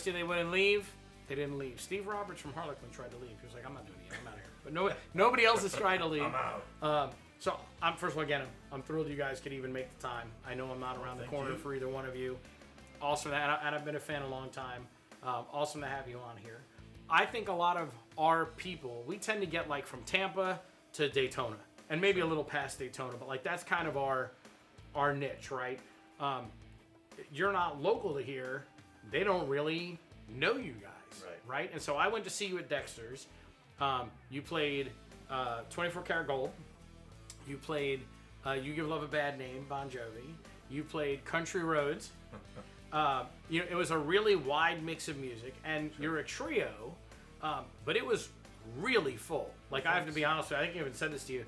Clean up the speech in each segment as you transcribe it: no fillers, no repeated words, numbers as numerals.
promised you they wouldn't leave. They didn't leave. Steve Roberts from Harlequin tried to leave. He was like, I'm not doing it. I'm out of here. But nobody else is trying to leave. I'm out. So, first of all, again, I'm thrilled you guys could even make the time. I know I'm not around the corner for either one of you. Awesome. And I've been a fan a long time. Awesome to have you on here. I think a lot of our people, we tend to get like from Tampa to Daytona. And maybe a little past Daytona. But like that's kind of our niche, right? You're not local to here. They don't really know you guys. Right? And so I went to see you at Dexter's. You played 24 Karat Gold. You played You Give Love a Bad Name, Bon Jovi. You played Country Roads. It was a really wide mix of music, and you're a trio, but it was really full. Like, I have to be honest with you, I think I even said this to you.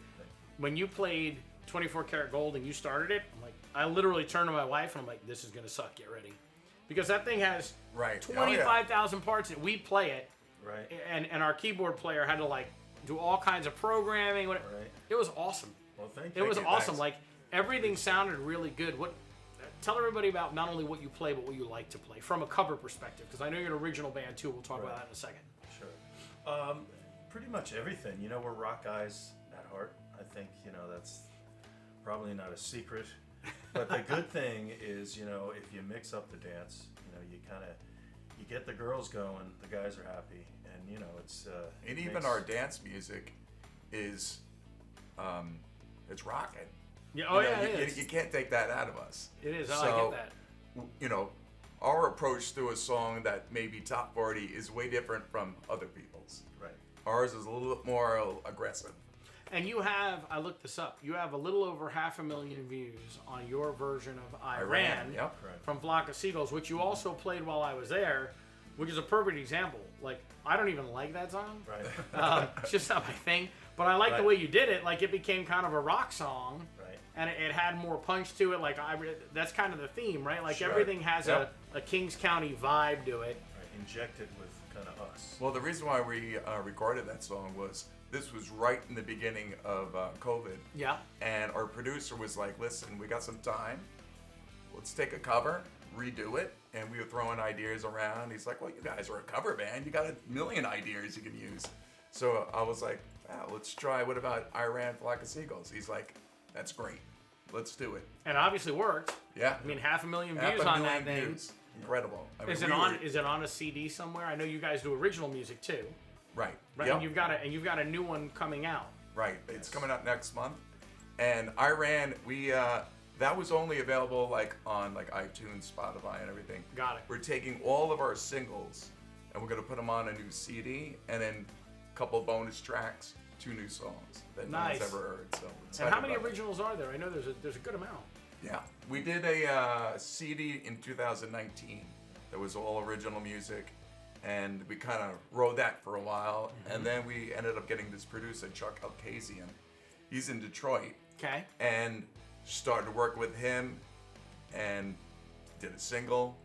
When you played 24 Karat Gold and you started it, I'm like, I literally turned to my wife and I'm like, this is going to suck, get ready. Because that thing has 25,000 parts, and we play it, and our keyboard player had to, like, do all kinds of programming. It was awesome. Well, thank you. It was awesome. Like, everything sounded really good. Tell everybody about not only what you play, but what you like to play from a cover perspective. Because I know you're an original band too. We'll talk about that in a second. Sure. Pretty much everything. We're rock guys at heart. I think that's probably not a secret. But the good thing is, if you mix up the dance, you get the girls going, the guys are happy, and it's. And even our dance music is, it's rocking. Yeah, it is. You can't take that out of us. It is. I get that. Our approach to a song that may be top 40 is way different from other people's. Right. Ours is a little bit more aggressive. And you have, I looked this up, you have a little over 500,000 views on your version of Iran from Flock of Seagulls, which you also played while I was there, which is a perfect example. Like, I don't even like that song. Right. It's just not my thing. But I like the way you did it. Like, it became kind of a rock song. Right. And it had more punch to it. Like, that's kind of the theme, right? Like, everything has a Kings County vibe to it. Right. Injected with kind of us. Well, the reason why we recorded that song was this was right in the beginning of COVID. Yeah. And our producer was like, listen, we got some time. Let's take a cover, redo it. And we were throwing ideas around. He's like, well, you guys are a cover band. You got a million ideas you can use. So I was like, let's try. What about Iran, Flock of Seagulls? He's like, that's great. Let's do it. And obviously worked. Yeah. I mean, 500,000 views on that thing. Incredible. I mean, is it on a CD somewhere? I know you guys do original music too. Right. Right. Yep. And you've got a new one coming out. Right. It's coming out next month. And Iran, that was only available like on like iTunes, Spotify, and everything. Got it. We're taking all of our singles and we're gonna put them on a new CD and then a couple of bonus tracks, 2 new songs that no one's ever heard. So. And how many originals are there? I know there's a good amount. Yeah, we did a CD in 2019 that was all original music, and we kind of rode that for a while, and then we ended up getting this producer, Chuck Alkazian. He's in Detroit. Okay. And started to work with him, and did a single,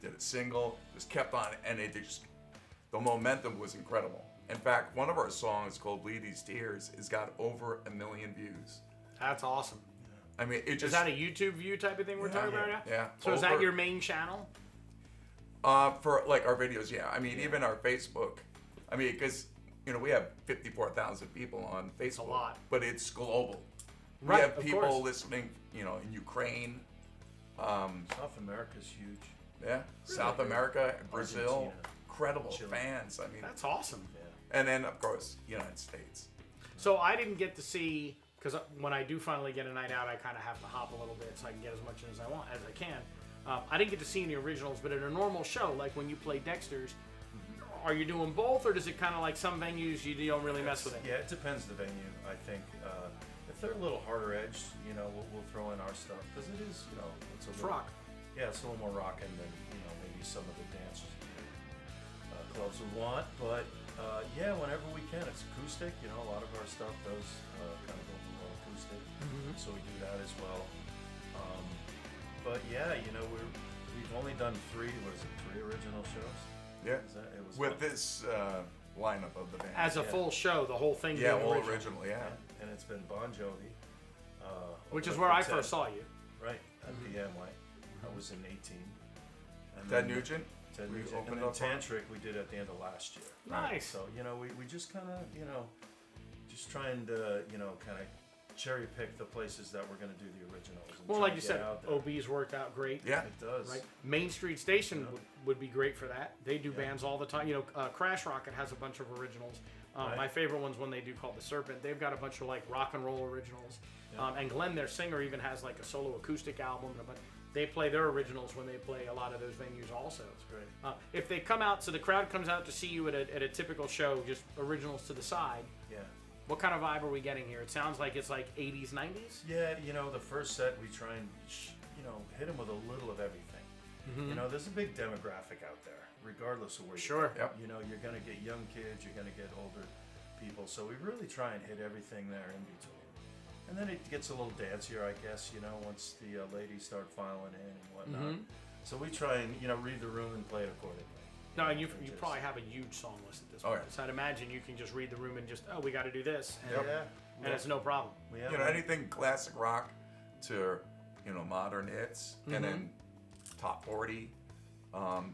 just kept on, and the momentum was incredible. In fact, one of our songs called Bleed These Tears has got over 1 million views. That's awesome. I mean, is that a YouTube view type of thing we're talking about now? Yeah. So is that your main channel? For like our videos, yeah. I mean, even our Facebook. I mean, because we have 54,000 people on Facebook. That's a lot. But it's global. Right. We have people listening, in Ukraine. South America's huge. Yeah. Really? South America, Brazil, Argentina, incredible Chile. Fans. I mean, that's awesome. Yeah. And then of course, United States. So I didn't get to see. Because when I do finally get a night out, I kind of have to hop a little bit so I can get as much as I can. I didn't get to see any originals, but in a normal show, like when you play Dexter's, are you doing both, or does it kind of like some venues you don't really mess with it? Yeah, it depends the venue. I think if they're a little harder edged, we'll throw in our stuff because it is, it's rock. Yeah, it's a little more rocking than maybe some of the dance clubs would want, but. Yeah, whenever we can. It's acoustic. A lot of our stuff does kind of go more acoustic, so we do that as well. But yeah, we've only done 3 original shows? Yeah. It was with this lineup of the band. As a full show, the whole thing. Yeah, all original. Yeah. And it's been Bon Jovi. Which is where I first saw you. Right, at the NY. I was in 18. Ted Nugent? Ted We Nugent. opened And then up our- Tantric we did at the end of last year. Nice. So, we just kind of, just trying to, kind of cherry pick the places that we're going to do the originals. And Well, try like and you get said, out there. OB's worked out great. Yeah. It does. Right. Main Street Station Yeah. would be great for that. They do Yeah. bands all the time. Crash Rocket has a bunch of originals. Right. My favorite one's one they do called The Serpent. They've got a bunch of like rock and roll originals. Yeah. And Glenn, their singer, even has like a solo acoustic album. But they play their originals when they play a lot of those venues also. That's great. If they come out, so the crowd comes out to see you at a typical show, just originals to the side. Yeah. What kind of vibe are we getting here? It sounds like it's like 80s, 90s. Yeah, the first set we try and, hit them with a little of everything. There's a big demographic out there, regardless of where Sure. you go. Yep. You're going to get young kids, you're going to get older people. So we really try and hit everything there in between. And then it gets a little dancier, I guess, once the ladies start filing in and whatnot. So we try and, read the room and play it accordingly. No, and you just- probably have a huge song list at this Oh, point. yeah. So I'd imagine you can just read the room and just, we got to do this. And, Yep. Yeah. and it's no problem. We have Anything classic rock to, modern hits, and then top 40,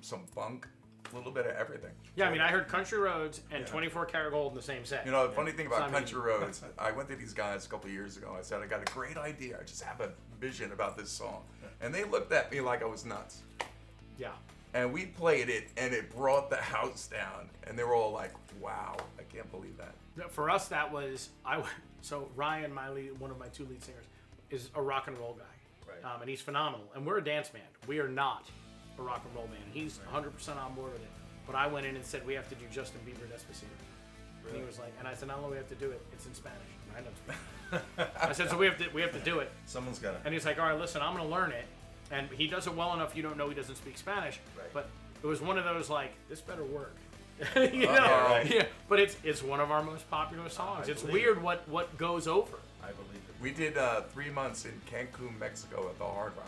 some funk, a little bit of everything. Yeah, I mean, I heard Country Roads and Yeah. 24 Karat Gold in the same set. The funny thing about So, I mean- Country Roads, I went to these guys a couple of years ago. I said, I got a great idea. I just have a vision about this song. And they looked at me like I was nuts. Yeah. And we played it, and it brought the house down. And they were all like, wow, I can't believe that. No, for us, that was so Ryan, one of my two lead singers, is a rock and roll guy, Right. and he's phenomenal. And we're a dance band. We are not a rock and roll band. He's 100% on board with it. But I went in and said we have to do Justin Bieber Despacito. And he Really? was like, and I said, not only we have to do it, it's in Spanish. And I know Spanish. I said, so we have to do it. Someone's got to. And he's like, all right, listen, I'm gonna learn it. And he does it well enough. You don't know he doesn't speak Spanish. Right. But it was one of those like, this better work. you know? yeah, right. Yeah. But it's one of our most popular songs. I It's believe weird it. what goes over. I believe it. We did 3 months in Cancun, Mexico at the Hard Rock.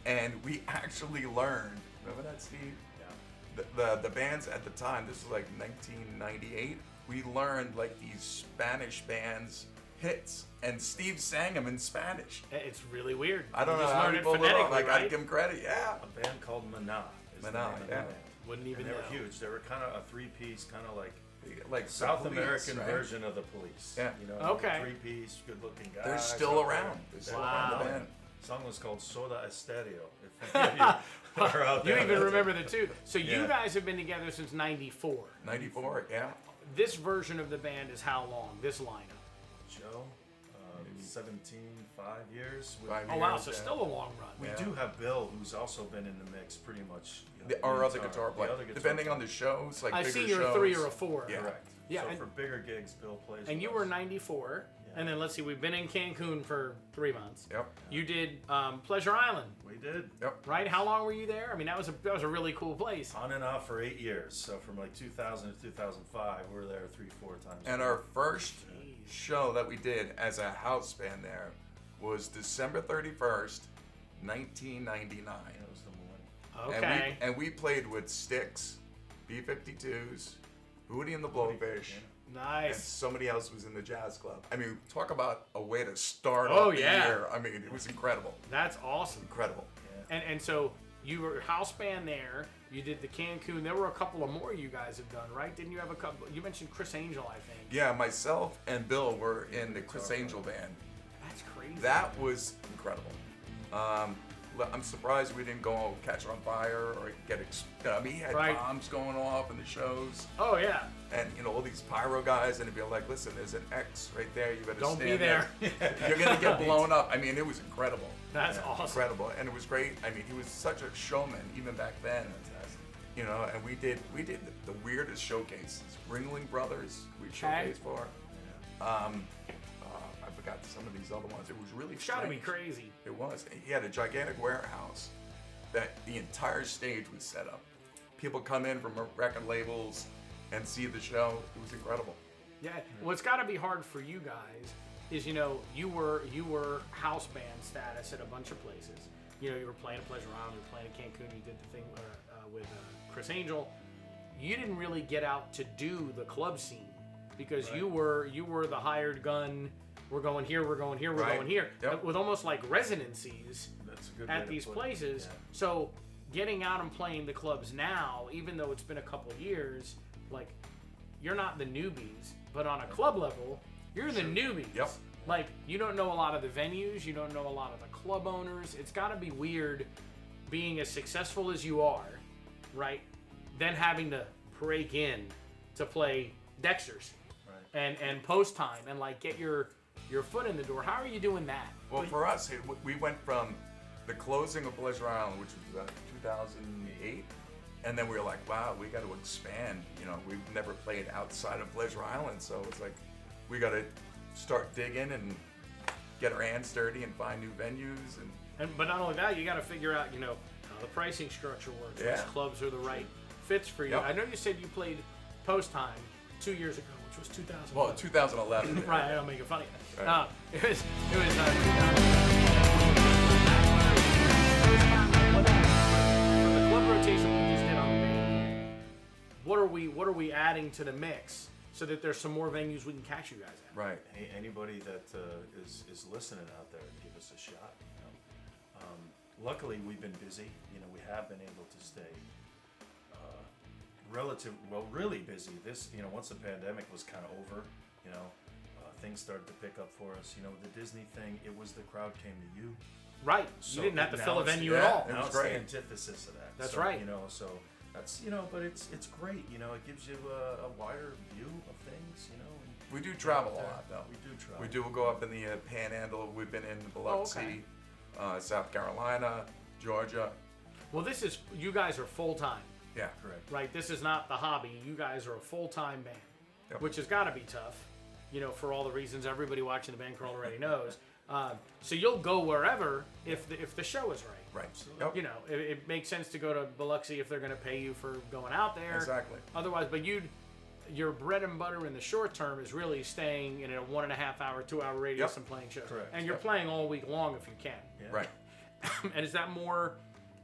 And we actually learned, remember that, Steve? Yeah. The bands at the time, this was like 1998, we learned like these Spanish bands hits, and Steve sang them in Spanish. It's really weird. I don't You know just how learn he it pulled it off. phonetically, Like, I right? give him credit, yeah. A band called Mana. Is the Mana, name of the yeah. band. Wouldn't even And they know. were huge. They were kind of a three-piece, kind of like Like the South Police, American right? version of the Police. Yeah. Okay. Three-piece, good-looking guys. They're still out there. around. They're still Wow. around the band. The song was called Soda Estéreo. If any of you are out You there, even that's remember the two. So you Yeah. guys have been together since '94. 94, yeah. This version of the band is how long? This lineup? Joe, 5 years. With- 5 Oh wow, years, so yeah. still a long run. We Yeah. do have Bill, who's also been in the mix pretty much. Our lead other guitar the player. other guitar Depending player. on the shows, like I've bigger seen you're shows. a 3 or a 4. Yeah. Correct. Yeah, So and- for bigger gigs, Bill plays. And with you us. were 94, Yeah. and then let's see, we've been in Cancun for 3 months. Yep. You did Pleasure Island, We did. Yep. right? How long were you there? I mean, that was a really cool place. On and off for 8 years. So from like 2000 to 2005, we were there 3-4 times. a And year. our first Jeez. show that we did as a house band there was December 31st, 1999. That was the one. Okay. And we played with Styx, B-52s, Hootie and the Blowfish, and Nice. somebody else was in the jazz club. I mean, talk about a way to start Oh, off the yeah. year. I mean, it was incredible. That's awesome. Incredible. And so you were house band there. You did the Cancun. There were a couple of more you guys have done, right? Didn't you have a couple? You mentioned Chris Angel, I think. Yeah, myself and Bill were in the Chris Angel band. That's crazy. That was incredible. I'm surprised we didn't go catch on fire or get. I mean, he had Right. bombs going off in the shows, Oh yeah. and all these pyro guys, and it'd be like, "Listen, there's an X right there. You better Don't stand be there. You're gonna get blown up." I mean, it was incredible. That's awesome. Incredible, and it was great. I mean, he was such a showman even back then. And we did the weirdest showcases. Ringling Brothers, we showcased for. I forgot some of these other ones. It was really It's gotta be strange. crazy. It was. He had a gigantic warehouse that the entire stage was set up. People come in from record labels and see the show. It was incredible. Yeah. What's got to be hard for you guys is you were house band status at a bunch of places. You were playing at Pleasure Island, you were playing at Cancun, you did the thing with Chris Angel. You didn't really get out to do the club scene because Right. you were the hired gun. We're going here, we're going here, we're Right. going here, Yep. with almost like residencies That's a good way at to these put it. places. Yeah. So getting out and playing the clubs now, even though it's been a couple years, like, you're not the newbies, but on a club level, you're the newbies. Yep. Like, you don't know a lot of the venues, you don't know a lot of the club owners. It's got to be weird being as successful as you are, right? Then having to break in to play Dexter's and post time and like get your foot in the door. How are you doing that? Well, for us, we went from the closing of Pleasure Island, which was 2008, and then we were like, wow, we got to expand. You know, we've never played outside of Pleasure Island, so it's like we got to start digging and get our hands dirty and find new venues. But not only that, you got to figure out, you know, how the pricing structure works. Yeah. Which clubs are the right fits for you. Yep. I know you said you played post time 2 years ago, which was 2000. Well, 2011. Right, I don't make it funny. Right. It was 2000. For the club rotation we just did on the main, what are we adding to the mix so that there's some more venues we can catch you guys at? Right. Hey, anybody that is listening out there, give us a shot. You know? Luckily, we've been busy. You know, we have been able to stay really busy. This, you know, once the pandemic was kind of over, you know, things started to pick up for us. You know, the Disney thing, it was the crowd came to you. Right. So You didn't have to now fill a it's- venue yeah, at all. it Now was it's great. the antithesis of that. That's So, right. You know, so that's, you know, but it's great. You know, it gives you a wider view of things. You know. And We do travel a lot, though. We do travel. We do go up in the Panhandle. We've been in Biloxi, South Carolina, Georgia. Well, this is, you guys are full time. Yeah. Correct. Right, this is not the hobby. You guys are a full-time band, Yep. which has got to be tough, you know, for all the reasons everybody watching the band crawl already knows. So you'll go wherever if the show is right. Right. Yep. You know, it makes sense to go to Biloxi if they're going to pay you for going out there. Exactly. Otherwise, but your bread and butter in the short term is really staying in a 1.5 hour, 2 hour radius Yep. and playing shows. Correct. And you're Yep. playing all week long if you can. Yeah. Right. And is that more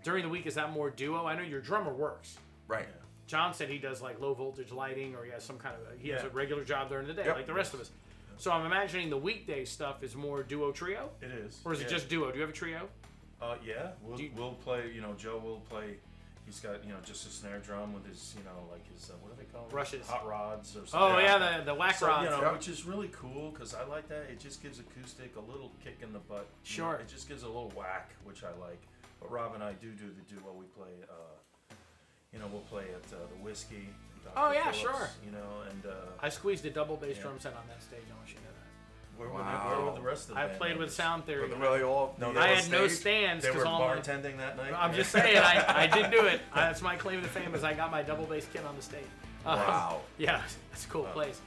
during the week? Is that more duo? I know your drummer works. Right. John said he does like low voltage lighting, or he has some kind of he has a Yeah. regular job during the day, Yep. like the rest of us. So I'm imagining the weekday stuff is more duo trio, It is. or is it just duo? Do you have a trio? Yeah, we'll, Do you- we'll play. You know, Joe will play. He's got, you know, just a snare drum with his, you know, like his what do they call them? Brushes. Hot rods or something. Oh yeah, the whack So, rods. you know, Yep. which is really cool because I like that. It just gives acoustic a little kick in the butt. You know, Sure. it just gives a little whack, which I like. But Rob and I do the duo. We play. You know, we'll play at the Whiskey. Dr. Oh, yeah, Phillips, sure. You know, and I squeezed a double bass Yeah. drum set on that stage. I want you to know that. where Wow. were the rest of the I band played with members? Sound Theory. Were they really all? No, the I on had no stage? stands They because were all my. bartending that night. I'm just saying, I did do it. That's my claim to fame is I got my double bass kit on the stage. Wow. Yeah, that's a cool place.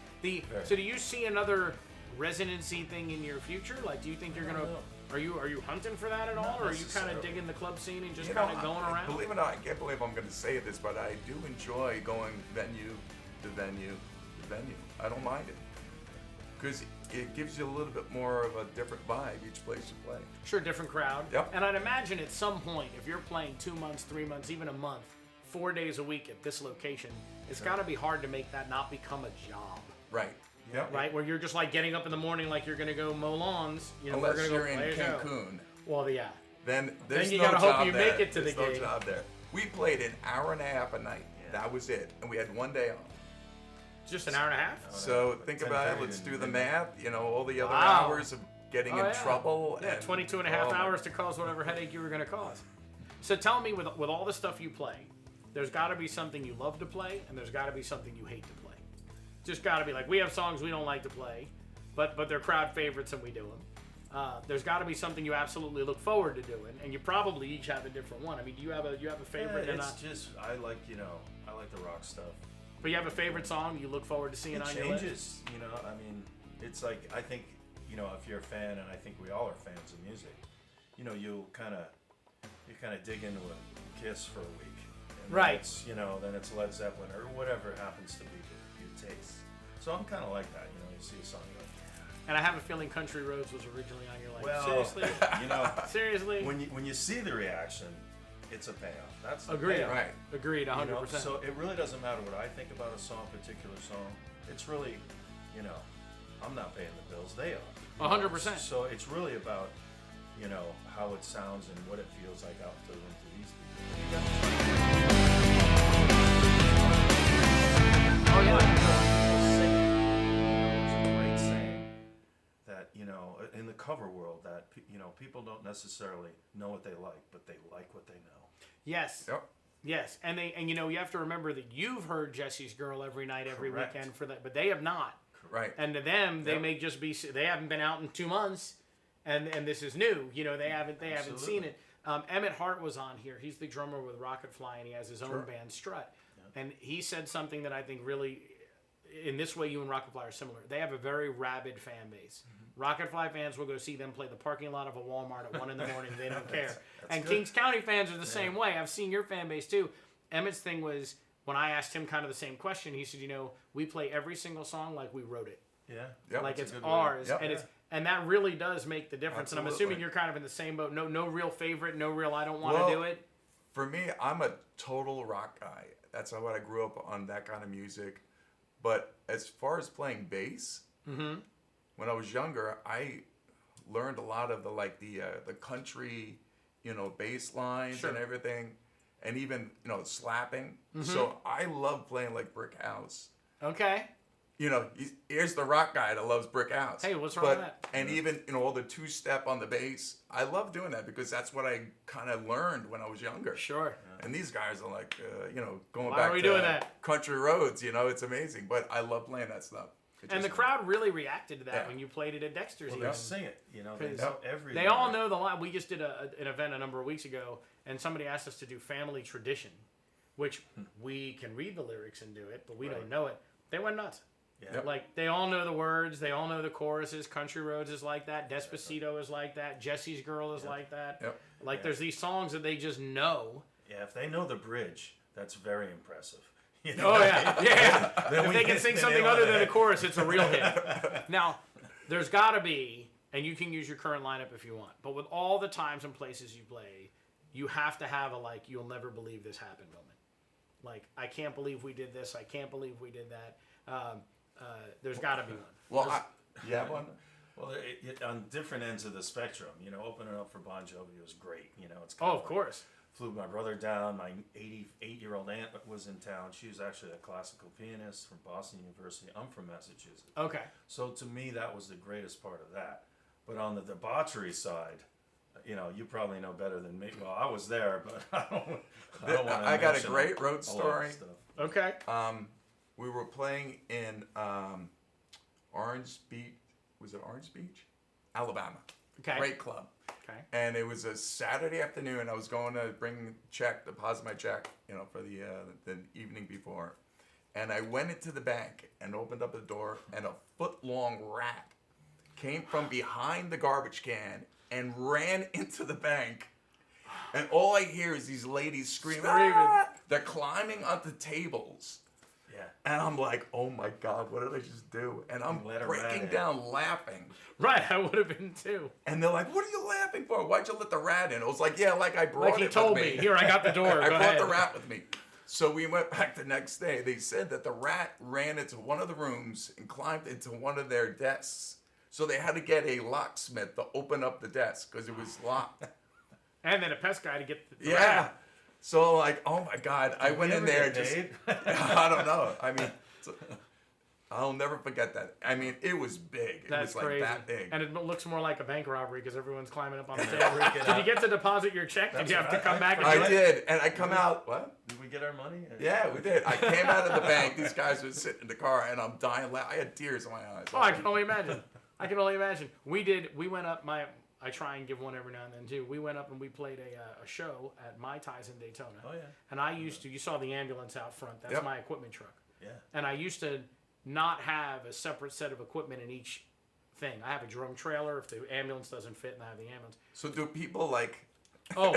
So do you see another residency thing in your future? Like, do you think you're I gonna? don't know. Are you hunting for that at all, Not or are you kind of necessarily. digging the club scene and just You kind know, of going around? Believe it or not, I can't believe I'm going to say this, but I do enjoy going venue to venue to venue. I don't mind it because it gives you a little bit more of a different vibe each place you play. Sure, different crowd. Yep. And I'd imagine at some point, if you're playing 2 months, 3 months, even a month, 4 days a week at this location, it's got to be hard to make that not become a job, Right. Yep. right? Where you're just like getting up in the morning like you're gonna go mow lawns. You know, Unless we're gonna you're go in play a show. Cancun, Well, yeah. then there's you no gotta hope job you there. make it to the There's gig. no job there. We played an hour and a half a night. Yeah. That was it, and we had 1 day off. Just an hour and a half. So like think about it. 10:30 Let's to do the midnight. math. You know, all the other Wow. hours of getting Oh, in yeah. trouble. Yeah, and 22 and a half oh my- hours to cause whatever headache you were going to cause. So tell me, with all the stuff you play, there's got to be something you love to play, and there's got to be something you hate to play. Just got to be like, we have songs we don't like to play, but they're crowd favorites and we do them. There's got to be something you absolutely look forward to doing, and you probably each have a different one. I mean, do you have a favorite? Yeah, and it's just I like the rock stuff. but you have a favorite song you look forward to seeing It on your list? changes, you know. I mean, it's like I think, you know, if you're a fan, and I think we all are fans of music, you know, you kind of dig into a Kiss for a week, and then Right. It's, you know, then it's Led Zeppelin or whatever happens to be your taste. So I'm kind of like that, you know. You see a song, you go, And I have a feeling Country Roads was originally on your list. well, Seriously? you know, Seriously? when you see the reaction, it's a payoff. That's the Agreed. payoff. Right. Agreed, 100%. You know, so it really doesn't matter what I think about a particular song. It's really, you know, I'm not paying the bills; they are. 100%. So it's really about, you know, how it sounds and what it feels like out to these people. Oh yeah. It's a great saying that, you know, in the cover world, that you know, people don't necessarily know what they like, but they like what they know. Yes. Yep. Yes, and you know, you have to remember that you've heard Jesse's Girl every night, every Correct. weekend for that, but they have not. Right. And to them, they Yep. may just be, they haven't been out in 2 months, and this is new. You know, they haven't seen Absolutely. it. Emmett Hart was on here. He's the drummer with Rocket Fly, and he has his own Sure. band, Strut. And he said something that I think really, in this way, you and Rocket Fly are similar. They have a very rabid fan base. Rocket Fly fans will go see them play the parking lot of a Walmart at 1 in the morning. They don't care. And good. Kings County fans are the same way. I've seen your fan base too. Emmett's thing was, when I asked him kind of the same question, he said, you know, we play every single song like we wrote it. Yeah. Yep. Like That's it's a good way. ours. Yep. And that really does make the difference. And I'm assuming Absolutely. you're kind of in the same boat. No real favorite, no real I don't want to Well, do it. For me, I'm a total rock guy. That's what I grew up on, that kind of music. But as far as playing bass, when I was younger, I learned a lot of the country, you know, bass lines Sure. and everything, and even, you know, slapping. So I love playing like Brick House. Okay. You know, here's the rock guy that loves Brick House. Hey, what's wrong with that? And even, you know, all the two-step on the bass, I love doing that because that's what I kind of learned when I was younger. Sure. And these guys are like, you know, going Why back are we to doing that? country roads. You know, it's amazing. But I love playing that stuff. It And the just- crowd really reacted to that Yeah. when you played it at Dexter's. Well, even. they sing it, you know, they 'Cause know every. They all know the line. We just did an event a number of weeks ago, and somebody asked us to do Family Tradition, which we can read the lyrics and do it, but we Right. don't know it. They went nuts. Yeah. Yep. Like, they all know the words. They all know the choruses. Country Roads is like that. Despacito is like that. Jesse's Girl is like that. Yep. Like, Yeah. there's these songs that they just know. Yeah, if they know the bridge, that's very impressive. You know? Oh, yeah. Yeah. Then If we they can get- sing then something they other wanna- than a chorus, it's a real hit. Now, there's got to be, and you can use your current lineup if you want, but with all the times and places you play, you have to have a, like, you'll never believe this happened moment. Like, I can't believe we did this. I can't believe we did that. There's got to be one. Well, you have one? Well, on different ends of the spectrum, you know, opening up for Bon Jovi was great. You know, it's Oh, kind of course. Flew my brother down. My 88-year-old aunt was in town. She was actually a classical pianist from Boston University. I'm from Massachusetts. Okay. So to me, that was the greatest part of that. But on the debauchery side, you know, you probably know better than me. Well, I was there, but I don't want to. I got a great road story. Okay. We were playing in Orange Beach. Was it Orange Beach? Alabama. Okay. Great club. Okay. And it was a Saturday afternoon. I was going to deposit my check, you know, for the evening before. And I went into the bank and opened up the door, and a foot-long rat came from behind the garbage can and ran into the bank. And all I hear is these ladies screaming. "Ah!" They're climbing onto tables. Yeah. And I'm like, oh my God, what did I just do? And I'm Let a rat breaking in. down laughing. Right. I would have been too. And they're like, what are you laughing for? Why'd you let the rat in? I was like, yeah, like I brought Like he it told with me. me. Here, I got the door. I Go brought ahead. the rat with me. So we went back the next day. They said that the rat ran into one of the rooms and climbed into one of their desks. So they had to get a locksmith to open up the desk because it was locked. And then a pest guy to get the Yeah. rat. So like, oh my God, I went in there Get just, paid? I don't know. I mean, I'll never forget that. I mean, it was big. It That's was like crazy. that big. And it looks more like a bank robbery because everyone's climbing up on the Freak table. it Did out. you get to deposit your check? Did That's you have to right. come back and I do it? did, and I come out. What? Did we get our money? Yeah, we did. I came out of the bank. These guys were sitting in the car, and I'm dying. I had tears in my eyes. Oh, I can only imagine. I can only imagine. We went up I try and give one every now and then too. We went up and we played a show at Mai Tais in Daytona. Oh yeah. And I used to, you saw the ambulance out front. That's Yep. my equipment truck. Yeah. And I used to not have a separate set of equipment in each thing. I have a drum trailer if the ambulance doesn't fit, and I have the ambulance. So do people like? Oh,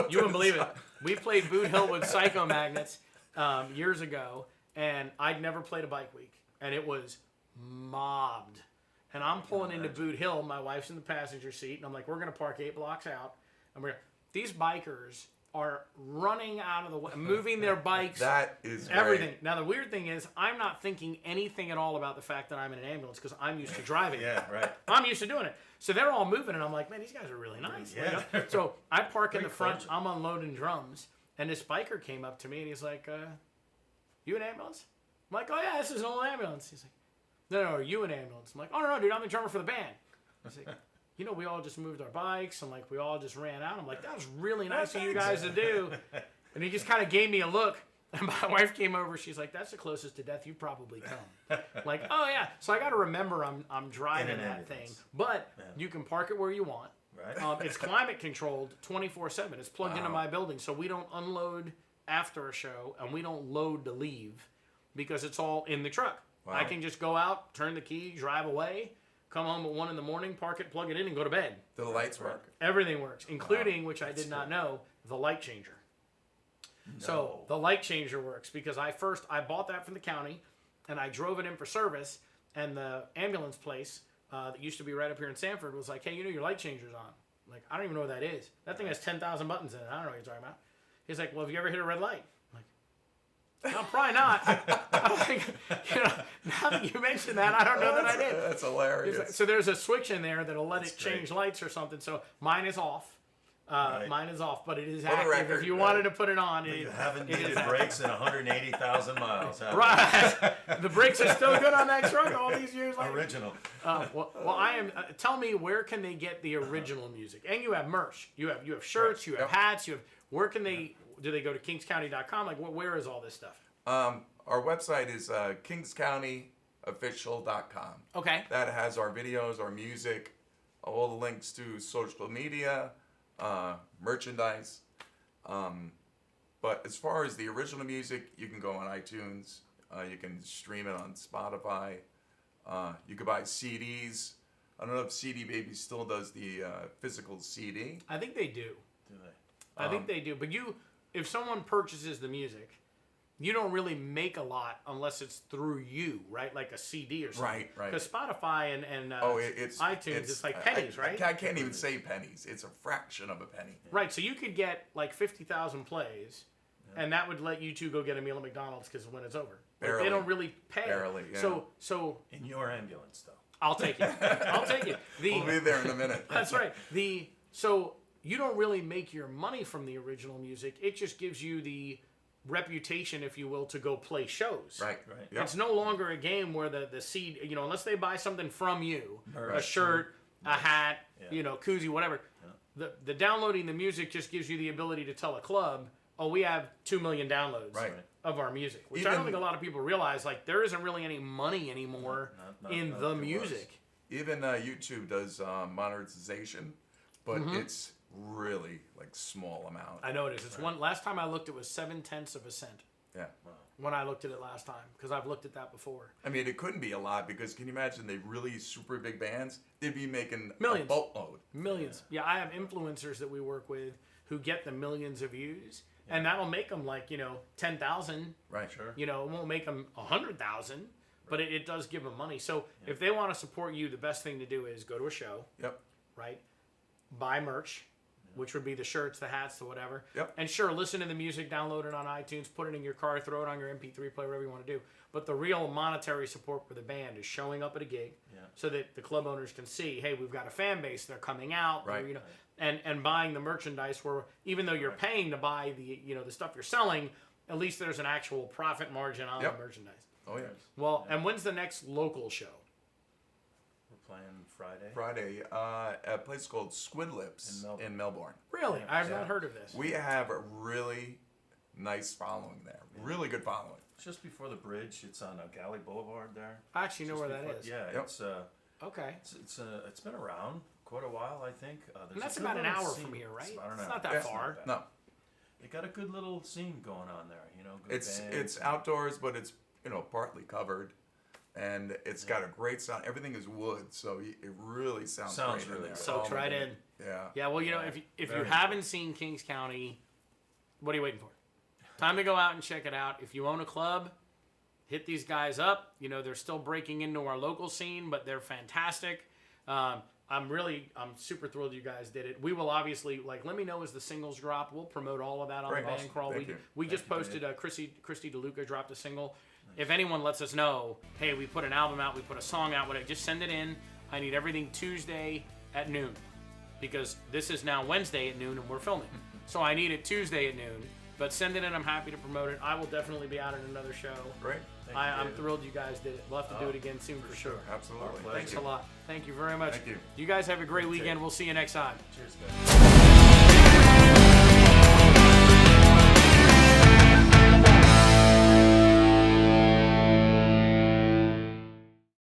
you wouldn't believe it. We played Boot Hill with Psycho Magnets years ago, and I'd never played a bike week, and it was mobbed. And I'm pulling into Boot Hill. My wife's in the passenger seat, and I'm like, we're going to park 8 blocks out. And these bikers are running out of the way, moving their bikes. That is everything. great. Now the weird thing is, I'm not thinking anything at all about the fact that I'm in an ambulance because I'm used to driving. Yeah, right. I'm used to doing it. So they're all moving, and I'm like, man, these guys are really nice. You Yeah. know? So I park in the Great front. culture. I'm unloading drums, and this biker came up to me, and he's like, "You an ambulance?" I'm like, "Oh yeah, this is an old ambulance." He's like, "No, are you an ambulance?" I'm like, "Oh no, dude, I'm the drummer for the band." He's like, "You know, we all just moved our bikes, and like we all just ran out." I'm like, "That was really nice of you guys to do." And he just kind of gave me a look. And my wife came over. She's like, "That's the closest to death you've probably come." Like, oh yeah. So I got to remember I'm driving In an that thing, ambulance. but Yeah. you can park it where you want. Right. It's climate controlled 24/7. It's plugged into my building, so we don't unload after a show and we don't load to leave because it's all in the truck. Wow. I can just go out, turn the key, drive away, come home at 1 a.m, park it, plug it in, and go to bed. Do the lights work? Everything works, including, which I did not know, the light changer. So the light changer works because I bought that from the county, and I drove it in for service, and the ambulance place that used to be right up here in Sanford was like, "Hey, you know your light changer's on." I'm like, I don't even know what that is. That thing has 10,000 buttons in it. I don't know what you're talking about. He's like, "Well, have you ever hit a red light?" I'm like, "No, probably not." I'm like, now that you mention that, I don't know that I did. That's hilarious. It's like- so there's a switch in there that'll let That's it change great. lights or something. So mine is off. Right. Mine is off, but it is the active. record, If you right. wanted to put it on, You it, haven't it is needed active. brakes in 180,000 miles. have you? Right. The brakes are still good on that truck all these years later. Original. Well, I am. Tell me, where can they get the original music? And you have merch. You have shirts. You have Yep. hats. You have. Where can they? Do they go to kingscounty.com? Like, where is all this stuff? Our website is kingscountyofficial.com. Okay. That has our videos, our music, all the links to social media, merchandise. But as far as the original music, you can go on iTunes. You can stream it on Spotify. You can buy CDs. I don't know if CD Baby still does the physical CD. I think they do. Do they? I think they do. But if someone purchases the music, you don't really make a lot unless it's through you, right? Like a CD or something. Right. Because Spotify and It's iTunes, it's like pennies, right? I can't even say pennies. It's a fraction of a penny. Right. So you could get like 50,000 plays, and that would let you two go get a meal at McDonald's because when it's over, like, Barely. they don't really pay. Barely, yeah. So In your ambulance, though. I'll take it. I'll take it. We'll be there in a minute. That's right. So you don't really make your money from the original music. It just gives you the reputation, if you will, to go play shows. Right. Right. Yep. It's no longer a game where the seed, unless they buy something from you, a Merch. shirt, a hat, Yeah. koozie, whatever. The downloading the music just gives you the ability to tell a club, "Oh, we have 2 million downloads Right. of our music," which I don't Even- think a lot of people realize. Like, there isn't really any money anymore Not in like the there was. music. Even YouTube does monetization, but it's really like small amount. I know it is. It's one. Last time I looked, it was 0.7 of a cent. Yeah. When I looked at it last time, because I've looked at that before. I mean, it couldn't be a lot because can you imagine they really super big bands? They'd be making Millions. a boatload. Millions. Yeah, I have influencers that we work with who get the millions of views, and that'll make them like 10,000. Right. Sure. It won't make them 100,000, but it does give them money. So if they want to support you, the best thing to do is go to a show, Yep. right? Buy merch, which would be the shirts, the hats, the whatever. Yep. And sure, listen to the music, download it on iTunes, put it in your car, throw it on your MP3 player, whatever you want to do. But the real monetary support for the band is showing up at a gig, Yeah. so that the club owners can see, hey, we've got a fan base, they're coming out, Right. or, and buying the merchandise where even though you're paying to buy the stuff you're selling, at least there's an actual profit margin on Yep. the merchandise. Oh yeah. Well, and when's the next local show? We're playing Friday. Friday at a place called Squid Lips in Melbourne. Really? Yeah. I've not heard of this. We have a really nice following there. Really good following. It's just before the bridge. It's on Galley Boulevard there. I actually know Just where that before- is. Yeah, Yep. Okay. it's been around quite a while, I think. There's And that's a good about an little hour scene. from here, right? It's about an It's hour. not that Yeah. far. bad. No, They got a good little scene going on there. Good it's bands. outdoors, but it's partly covered, and it's got a great sound. Everything is wood, so it really sounds Sounds great really in there. good. Soaks my right goodness. in. Yeah. Yeah, well, Yeah. if you Very haven't seen Kings County, what are you waiting for? Time to go out and check it out. If you own a club, hit these guys up. They're still breaking into our local scene, but they're fantastic. I'm super thrilled you guys did it. We will obviously, let me know as the singles drop. We'll promote all of that on Great. the band Awesome. crawl. Thank you. We just posted, Christy DeLuca dropped a single. If anyone lets us know, hey, we put an album out, we put a song out, whatever, just send it in. I need everything Tuesday at noon, because this is now Wednesday at noon and we're filming. So I need it Tuesday at noon, but send it in. I'm happy to promote it. I will definitely be out at another show. Great. I'm thrilled you guys did it. We'll have to do it again soon for sure. Absolutely. Our pleasure. Thanks a lot. Thank you very much. Thank you. You guys have a great weekend. We'll see you next time. Cheers, guys.